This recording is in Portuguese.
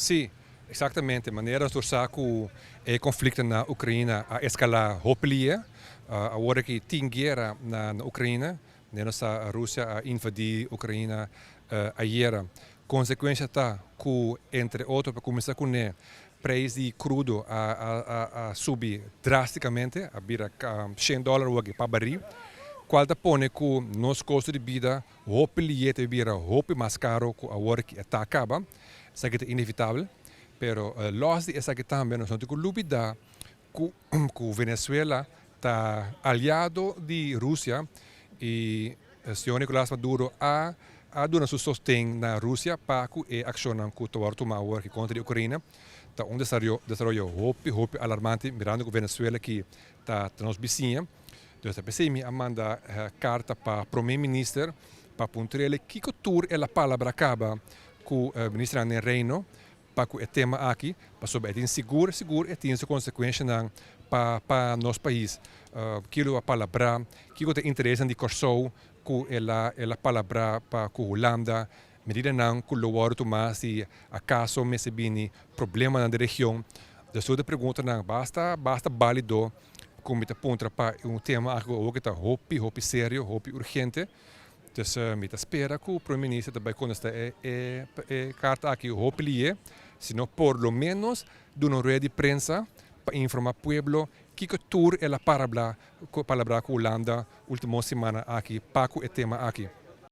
Sim, exatamente. Maneira de usar que o conflito na Ucrânia a escalar hoppelia, agora que tem guerra na Ucrânia, a Rússia a invadir a Ucrânia a guerra. Consequência tá que, entre outros, para começar com o preço de crudo a subir drasticamente, a virar $100 hoje para barril. Qual da pone que nosso custo de vida, hoppelia te vira hope mais caro que agora que está acaba. Isso é inevitável. Pero los de essa que também nós temos que lutar que o Venezuela está aliado de Rússia e o senhor Nicolás Maduro a dado seu sostém na Rússia para que a ação que tomar agora contra a Ucrânia está desarrollo hope alarmante mirando que o Venezuela que está nos vizinha. Então a PCM manda carta para o primeiro-ministro para apontar que tour é a palavra acaba que o ministro do Reino para o tema aqui, para sobre é seguro e tem consequências para nosso país. Aquilo a palavra, que tem interesse de corso, que é a palavra para a Holanda, medida não que o lugar tomar se acaso me se bine problema na região. Da sua pergunta não basta válido como te aponta para tema que está hope sério, hope urgente. Então, me espera que o primeiro-ministro também consta carta aqui hoppelie, sino por lo menos de uma rueda de prensa para informar o pueblo que tour é a palavra que Holanda última semana aqui para o tema aqui.